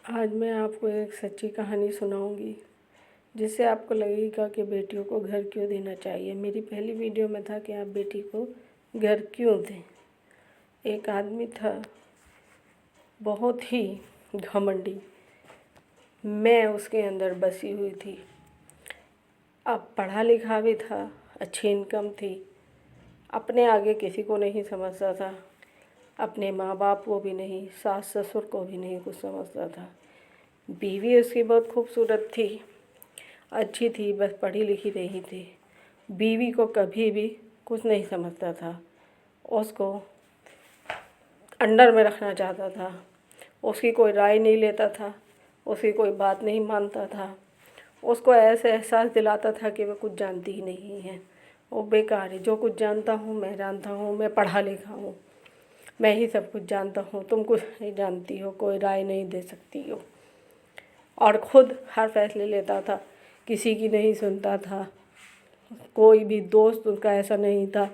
आज मैं आपको एक सच्ची कहानी सुनाऊंगी जिससे आपको लगेगा कि बेटियों को घर क्यों देना चाहिए। मेरी पहली वीडियो में था कि आप बेटी को घर क्यों दें। एक आदमी था, बहुत ही घमंडी। मैं उसके अंदर बसी हुई थी। अब पढ़ा लिखा भी था, अच्छी इनकम थी, अपने आगे किसी को नहीं समझता था, अपने माँ बाप को भी नहीं, सास ससुर को भी नहीं कुछ समझता था। बीवी उसकी बहुत खूबसूरत थी, अच्छी थी, बस पढ़ी लिखी नहीं थी। बीवी को कभी भी कुछ नहीं समझता था, उसको अंडर में रखना चाहता था, उसकी कोई राय नहीं लेता था, उसकी कोई बात नहीं मानता था। उसको ऐसे एहसास दिलाता था कि वह कुछ जानती ही नहीं है, वो बेकार है। जो कुछ जानता हूँ मैं जानता हूँ, मैं पढ़ा लिखा हूँ, मैं ही सब कुछ जानता हूँ, तुम कुछ नहीं जानती हो, कोई राय नहीं दे सकती हो। और ख़ुद हर फैसले लेता था, किसी की नहीं सुनता था। कोई भी दोस्त उसका ऐसा नहीं था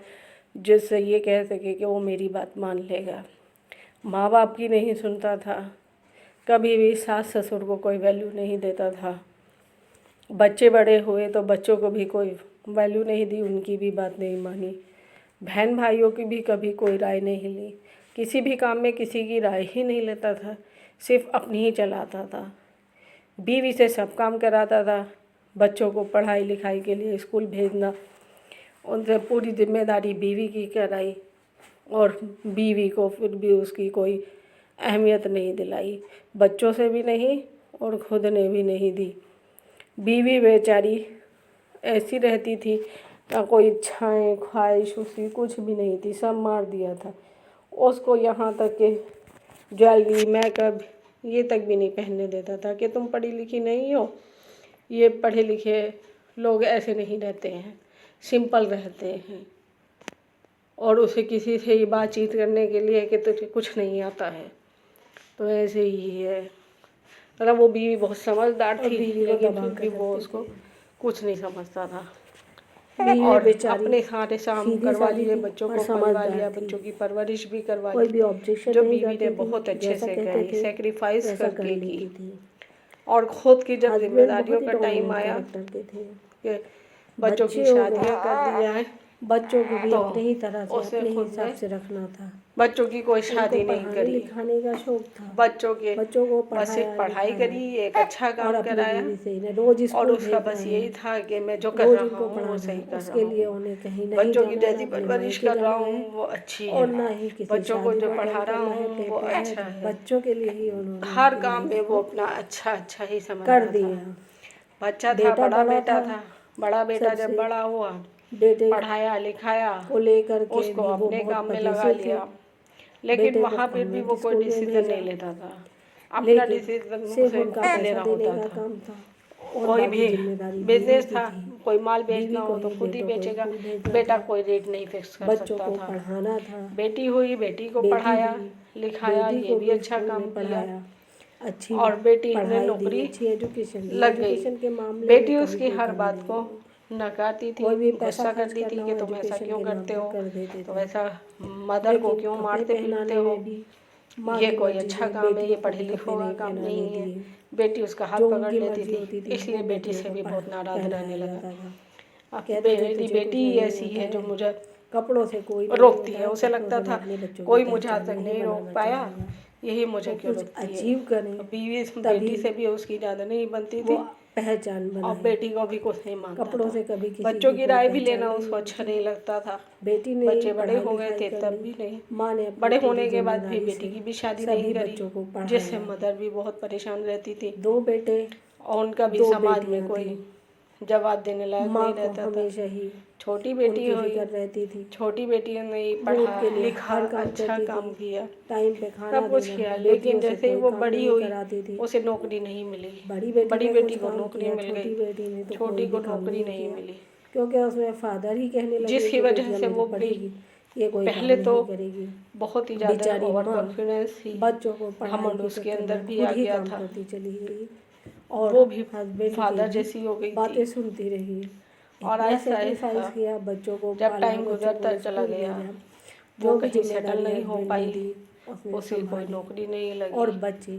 जिससे ये कह सके कि वो मेरी बात मान लेगा। माँ बाप की नहीं सुनता था, कभी भी सास ससुर को कोई वैल्यू नहीं देता था। बच्चे बड़े हुए तो बच्चों को भी कोई वैल्यू नहीं दी, उनकी भी बात नहीं मानी। बहन भाइयों की भी कभी कोई राय नहीं ली, किसी भी काम में किसी की राय ही नहीं लेता था, सिर्फ अपनी ही चलाता था। बीवी से सब काम कराता था, बच्चों को पढ़ाई लिखाई के लिए स्कूल भेजना, उनसे पूरी जिम्मेदारी बीवी की कराई, और बीवी को फिर भी उसकी कोई अहमियत नहीं दिलाई, बच्चों से भी नहीं और खुद ने भी नहीं दी। बीवी बेचारी ऐसी रहती थी, ना कोई इच्छाएं ख्वाहिश उसकी कुछ भी नहीं थी, सब मार दिया था उसको। यहाँ तक कि ज्वेलरी मेकअप ये तक भी नहीं पहनने देता था कि तुम पढ़ी लिखी नहीं हो, ये पढ़े लिखे लोग ऐसे नहीं रहते हैं, सिंपल रहते हैं। और उसे किसी से ही बातचीत करने के लिए कि तुझे कुछ नहीं आता है, तो ऐसे ही है। मतलब वो बीवी बहुत समझदार थी, लेकिन फिर भी वो उसको कुछ नहीं समझता था। और अपने सारे काम करवा लिए, बच्चों को पढ़वा लिया, बच्चों की परवरिश भी करवा ली, जो बीवी ने बहुत अच्छे से करी, सेक्रीफाइस करके की। और खुद की जब जिम्मेदारियों का टाइम आया कि बच्चों की शादियाँ कर दिया है, बच्चों को भी तो अपने ही तरह से उसे अपने खुद हिसाब ने से रखना था। बच्चों की कोई शादी नहीं करी, लिखाने का शौक था, बच्चों को बस एक पढ़ाई करी, एक अच्छा काम कराया, और उसका बस यही था कि मैं जो कर रहा हूँ वो सही कर रहा हूँ, बच्चों की जैसी परवरिश कर रहा हूँ वो अच्छी है, बच्चों को जो पढ़ा रहा हूँ वो अच्छा है। बच्चों के लिए ही उन्होंने हर काम में वो अपना अच्छा ही समझता कर दिया। था। बच्चा था, बड़ा बेटा था, बड़ा बेटा जब बड़ा हुआ, बेटे पढ़ाया लिखाया, को लेकर के उसको भी वो अपने बहुत काम में लगा लिया, लेकिन वहाँ पर भी वो कोई डिसीजन नहीं लेता था, अपना डिसीजन सिर्फ उसे उनका खुद पैसा लेना देने होता का था। काम था, और कोई बाकी भी जिम्मेदारी बिजनेस बीवी था, की थी। कोई माल बेचना बीवी हो को तो ही खुद ही बेटों को बेचेगा, स्कूल भेजना बेटा था, कोई रेट नहीं फिक्स कर बच्चों सकता को था। पढ़ाना था। बेटी हुई, बेटी को बेटी पढ़ाया हुई, लिखाया, बेटी ये को भी भी अच्छा स्कूल काम में किया, पढ़ाया, अच्छी और बेटी ने पढ़ाई दी, नौकरी अच्छी एजुकेशन दी। लग गई। एजुकेशन के मामले में बेटी कभी उसकी कोई हर कमी बात नहीं को आई। नकारती थी, कोई भी पैसा गुस्सा खर्च करती थी करना कि हो तुम ऐसा एजुकेशन क्यों के नाम करते पर हो, कर देते तुम थे। ऐसा मदर को लेकिन क्यों कपड़े मारते पीटते पहनाने हो, में भी माँ ये की कोई मर्जी अच्छा से काम है, ये बेटियों को पढ़े भी कपड़े लिखों का नहीं काम पहनाने नहीं है। दिए। बेटी उसका हाथ जो पकड़ उनकी लेती मर्जी थी, होती थी इसलिए वो बेटी बेटियों से को भी बहुत नाराज रहने पहनाया लगा। जाता था। अब कहते थे मेरी तुझे कुछ बेटी नहीं ऐसी आता है जो है, मुझे कपड़ों से कोई नहीं रोकती होता है। है, उसे कपड़ों लगता से मैं था अपने बच्चों की कोई मुझे आज पहचान तक नहीं नहीं रोक बनाना पाया, चाहूँगा। यही मुझे वो क्यों कुछ रोकती है। अचीव करें बेटी तभी से भी उसकी ज़्यादा नहीं बनती वो थी, पहचान और बनाए। बेटी को भी कुछ नहीं मानता कपड़ों था। से कभी किसी बच्चों की की कोई राय भी पहचान लेना नहीं उसको अच्छा बनती। नहीं लगता था। बेटी ने बच्चे ही बड़े पढ़ाई हो गए लिखाई थे कर तब ली, भी नहीं, माँ ने अपनी बड़े पूरी होने के बाद भी जिम्मेदारी बेटी से की भी शादी नहीं सभी करी, बच्चों को जिससे पढ़ाया। मदर भी बहुत परेशान रहती थी, 2 बेटे और उनका भी 2 समाज में बेटियां कोई थी। जवाब देने लायक माँ नहीं को रहता था। हमेशा ही छोटी बेटी उनकी हुई, फिक्र रहती थी। छोटी बेटी ने वो पढ़ा उनके लिए लिखा, हर काम अच्छा करती काम थी, किया, टाइम पे खाना सब कुछ देना। किया, बेटियों लेकिन से जैसे ही कोई वो काम बड़ी नहीं हुई कराती थी। उसे नौकरी नहीं मिली। बड़ी बेटी बड़ी ने बेटी कुछ को काम नौकरी किया, मिल गई, छोटी बेटी ने तो कोई छोटी को भी काम नौकरी नहीं नहीं किया, मिली, क्योंकि उसमें फादर ही कहने लगे जिसकी कि वजह बेटियां से मेरी वो भी पढ़ेगी, ये कोई काम पहले तो नहीं करेगी। बहुत ही ज़्यादा बेचारी ओवर माँ कॉन्फिडेंस थी, बच्चों को पढ़ाई घमंड के उसके चक्कर अंदर में भी खुद आ ही गया काम था, करती चली गई, और वो भी हस्बैंड की फादर ही जैसी हो गई थी। बातें सुनती रही। और इतना आहिस्ता सेक्रीफाइस आहिस्ता किया, बच्चों को जब पाला, टाइम बच्चों गुजरता को चला स्कूल गया, भेजा, वो जो भी कहीं सेटल जिम्मेदारी नहीं हो हस्बैंड ने पाई, दी उसने उसे कोई संभाली। नौकरी नहीं और लगी, बच्चे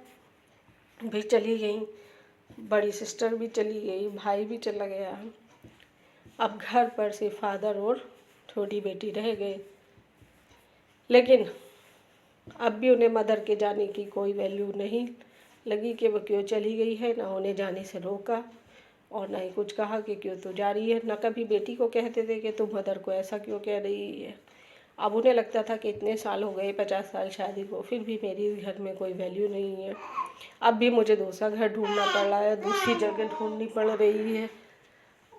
भी चली गई, बड़ी सिस्टर भी चली गई, भाई भी चला गया। अब घर पर से फादर और छोटी बेटी रह गए। लेकिन अब भी उन्हें मदर के जाने की कोई वैल्यू नहीं लगी कि वो क्यों चली गई है, ना उन्हें जाने से रोका। और ना ही कुछ कहा कि क्यों तो जा रही है, ना कभी बेटी को कहते थे कि तुम मदर को ऐसा क्यों कह रही है। अब उन्हें लगता था कि इतने साल हो गए, 50 साल शादी को, फिर भी मेरी घर में कोई वैल्यू नहीं है। अब भी मुझे दूसरा घर ढूंढना पड़ रहा है, दूसरी जगह ढूंढनी पड़ रही है।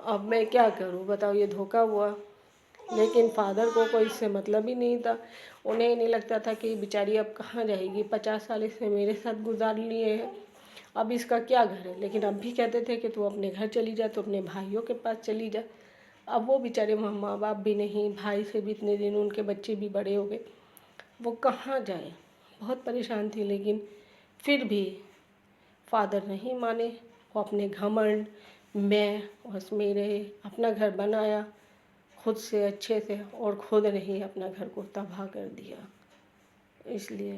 अब मैं क्या करूं बताओ, ये धोखा हुआ। लेकिन फादर को कोई इससे मतलब ही नहीं था। उन्हें ही नहीं लगता था कि बेचारी अब कहाँ जाएगी, 50 साल इसने मेरे साथ गुजार लिए हैं, अब इसका क्या घर है। लेकिन अब भी कहते थे कि तू अपने घर चली जा, तो अपने भाइयों के पास चली जा। अब वो बेचारे माँ बाप भी नहीं, भाई से भी इतने दिन, उनके बच्चे भी बड़े हो गए, वो कहाँ जाए। बहुत परेशान थी, लेकिन फिर भी फादर नहीं माने। वो अपने घमंड मैं बस मेरे अपना घर बनाया खुद से अच्छे से, और खुद नहीं अपना घर को तबाह कर दिया। इसलिए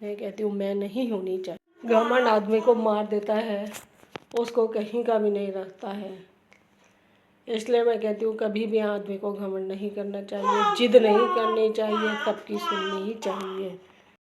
मैं कहती हूँ मैं नहीं होनी चाहिए। घमंड आदमी को मार देता है, उसको कहीं का भी नहीं रखता है। इसलिए मैं कहती हूँ कभी भी आदमी को घमंड नहीं करना चाहिए, जिद नहीं करनी चाहिए, सबकी सुननी ही चाहिए।